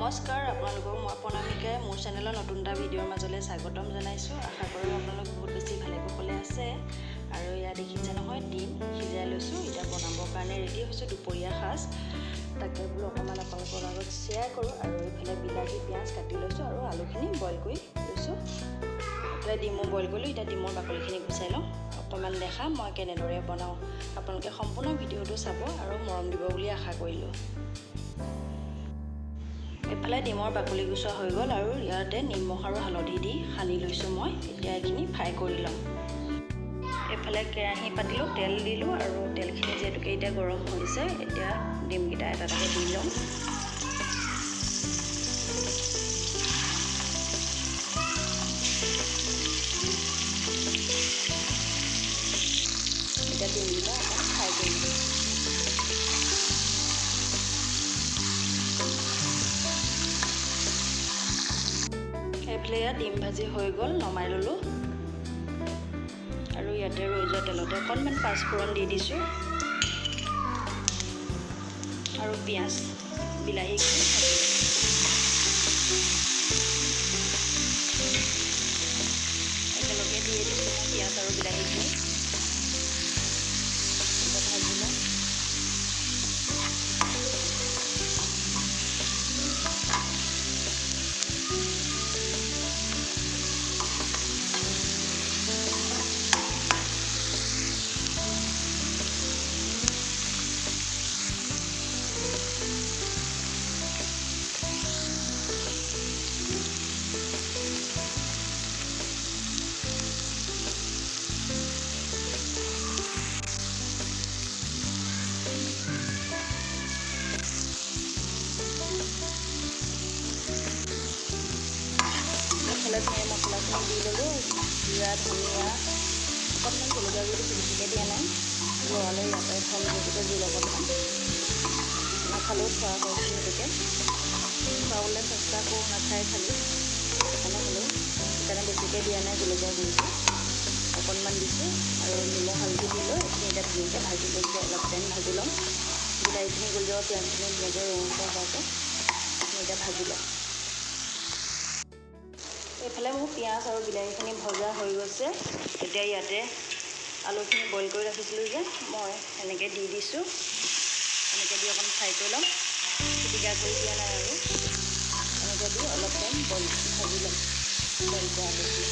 নমস্কাৰ, আপোনালোকক মই প্ৰণামিকাই মোৰ চেনেলৰ নতুন এটা ভিডিঅ'ৰ মাজলৈ স্বাগতম জনাইছোঁ। আশা কৰোঁ আপোনালোক বহুত বেছি ভালে কুশলে আছে। আৰু ইয়াত দেখিছে নহয়, ডিম সিজাই লৈছোঁ। এতিয়া বনাবৰ কাৰণে ৰেডি হৈছোঁ দুপৰীয়া সাজ। তাকে বোলো অকণমান আপোনালোকৰ লগত শ্বেয়াৰ কৰোঁ। আৰু এইফালে বিলাহী পিঁয়াজ কাটি লৈছোঁ আৰু আলুখিনি বইল কৰি লৈছোঁ। এইফালে ডিমো বইল কৰিলোঁ। এতিয়া ডিমৰ বাকলিখিনি গুচাই লওঁ, অকণমান দেখাম মই কেনেদৰে বনাওঁ। আপোনালোকে সম্পূৰ্ণ ভিডিঅ'টো চাব আৰু মৰম দিব বুলি আশা কৰিলোঁ। এইফালে ডিমৰ বাকলি গুচোৱা হৈ গ'ল আৰু ইয়াতে নিমখ আৰু হালধি দি সানি লৈছোঁ মই। এতিয়া এইখিনি ফ্ৰাই কৰি লওঁ। এইফালে কেৰাহী পাতিলোঁ, তেল দিলোঁ আৰু তেলখিনি যিহেতুকে এতিয়া গৰম হৈছে, এতিয়া ডিমকেইটা এটা এটাকৈ দি লওঁ। এতিয়া ডিমকেইটা অকণ ফ্ৰাই কৰি লওঁ। এইফালে ইয়াত ডিম ভাজি হৈ গ'ল, নমাই ল'লোঁ। আৰু ইয়াতে ৰৈ যোৱা তেলতে অকণমান পাঁচফোৰণ দি দিছোঁ আৰু পিঁয়াজ বিলাহীখিনি একেলগে দিয়ে দিছোঁ মই পিঁয়াজ আৰু বিলাহীখিনি। ভাজি লওঁ। ধনিয়া মছলাখিনি দি ল'লোঁ। জিৰা, ধনিয়া, অকণমান জলকীয়া গুড়ি বেছিকৈ দিয়া নাই। লৰালে ইয়াতে থ'ম যিহেতুকে জোল অকণমান নাখালেও খোৱা হৈছে, সেইটোকে খুৱাবলৈ চেষ্টা কৰোঁ, নাখাই খালি সেইকাৰণে বেছিকৈ দিয়া নাই। জলকীয়া গুড়িটো অকণমান দিছোঁ আৰু নিমখ হালধি দি লৈ এইখিনি এতিয়া ধুনীয়াকৈ ভাজি লৈছোঁ। অলপ টাইম ভাজি ল'ম। বিলাহীখিনি গলি যাব, পিঁয়াজখিনি ধুনীয়াকৈ ৰঙচুৱা হোৱাকৈ এতিয়া ভাজি ল'ম। এইফালে মোৰ পিঁয়াজ আৰু বিলাহীখিনি ভজা হৈ গৈছে। এতিয়া ইয়াতে আলুখিনি বইল কৰি ৰাখিছিলোঁ যে, মই এনেকৈ দি দিছোঁ। এনেকৈ দি অকণ ফ্ৰাই কৰি ল'ম, পিটিকা কৰি দিয়া নাই আৰু এনেকৈ দি অলপ টাইম বইল ভাজি ল'ম। বইল কৰা আলুখিনি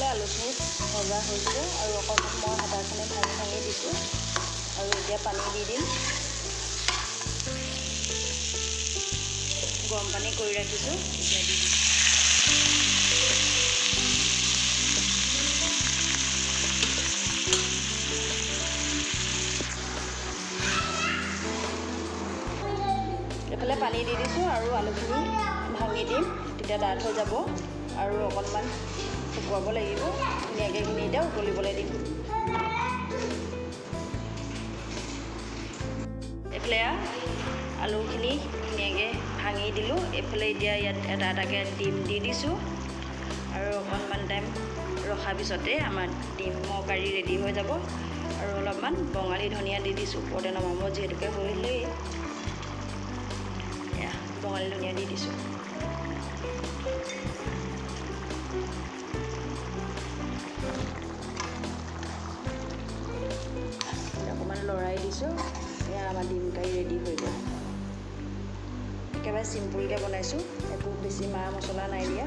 আলুখিনি ভজা হৈছে আৰু অকণমান মই হাতাখনে ভাঙি দিছোঁ। আৰু এতিয়া পানী দি দিম। গৰম পানী কৰি ৰাখিছোঁ, এতিয়া দি দিম। এইফালে পানী দি দিছোঁ আৰু আলুখিনি ভাঙি দিম, তেতিয়া ডাঠ হৈ যাব আৰু অকণমান শুকুৱাব লাগিব। ধুনীয়াকৈ এইখিনি এতিয়া উতলিবলৈ দিম। এইফালে আলুখিনি ধুনীয়াকৈ ভাঙি দিলোঁ। এইফালে এতিয়া ইয়াত এটা এটাকৈ ডিম দি দিছোঁ আৰু অকণমান টাইম ৰখাৰ পিছতে আমাৰ ডিমৰ কাৰী ৰেডি হৈ যাব। আৰু অলপমান বঙালী ধনিয়া দি দিছোঁ ওপৰতে নমাব, যিহেতুকে হ'লেই বঙালী ধনিয়া দি দিছোঁ। অকণমান লৰাই দিছোঁ। এয়া আমাৰ ডিম কাৰী ৰেডি হৈ গ'ল। একেবাৰে চিম্পুলকৈ বনাইছোঁ, একো বেছি মা মছলা নাই দিয়া।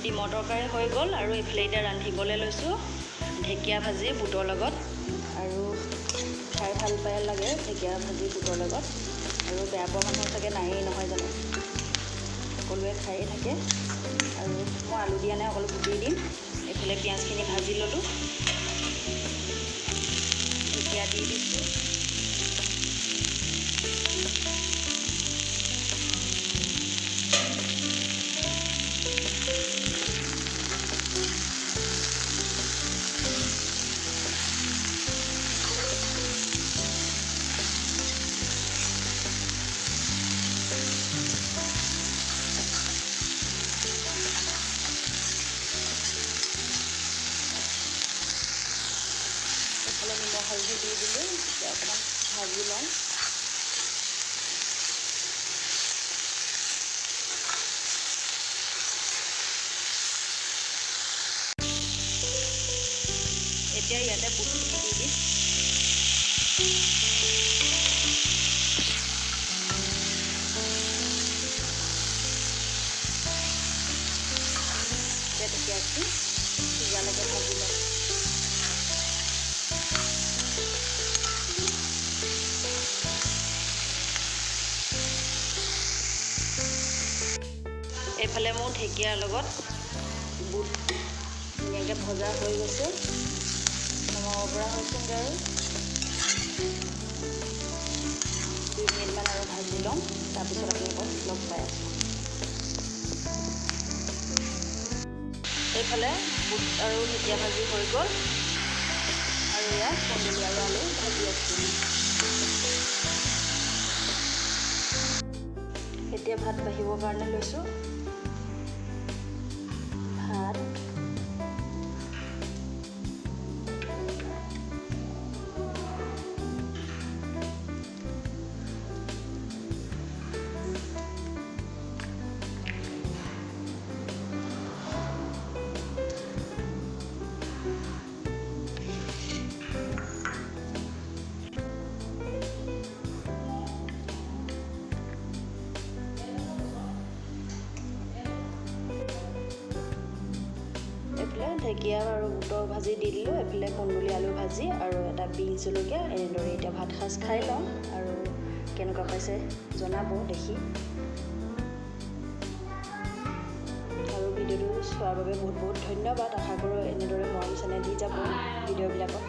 ডিমৰ তৰকাৰী হৈ গ'ল আৰু এইফালে এতিয়া ৰান্ধিবলৈ লৈছোঁ ঢেকীয়া ভাজি বুটৰ লগত। আৰু খাই ভাল পাই লাগে ঢেকীয়া ভাজি বুটৰ লগত। আৰু বেয়া পোৱা মানুহ চাগে নায়েই নহয় জানো, সকলোৱে খায়ে থাকে। আৰু মই আলু দিয়া নাই, অকল গুটি দিম। এইফালে পিঁয়াজখিনি ভাজি ল'লোঁ, ঢেকীয়া দি দিছোঁ। অলপ নিমখ হালধি দি দিলোঁ, এতিয়া অকণমান ভাজি লওঁ। এতিয়া ইয়াতে বুটখিনি দি দিম। এতিয়া সিজালৈকে ভাজি লওঁ। এইফালে মোৰ ঢেকীয়াৰ লগত বুট ধুনীয়াকৈ ভজা হৈ গৈছে, নমাব পৰা হৈছেগৈ আৰু 2 মিনিটমান আৰু ভাজি ল'ম, তাৰপিছত আপোনালোকক লগ পাই আছোঁ। এইফালে বুট আৰু ঢেকীয়া ভাজি হৈ গ'ল আৰু ইয়াত কুন্দুলি আৰু আলু ভাজি আছোঁ। এতিয়া ভাত বাঢ়িবৰ কাৰণে লৈছোঁ। ভাত, এইফালে ঢেকীয়া আৰু বুটৰ ভাজি দি দিলোঁ, এইফালে কুন্দুলি আলু ভাজি আৰু এটা বিন জলকীয়া। এনেদৰে এতিয়া ভাত সাজ খাই লওঁ আৰু কেনেকুৱা পাইছে জনাব দেখি। আৰু ভিডিঅ'টো চোৱাৰ বাবে বহুত বহুত ধন্যবাদ। আশা কৰোঁ এনেদৰে মৰম চেনেহ দি যাব ভিডিঅ'বিলাকত।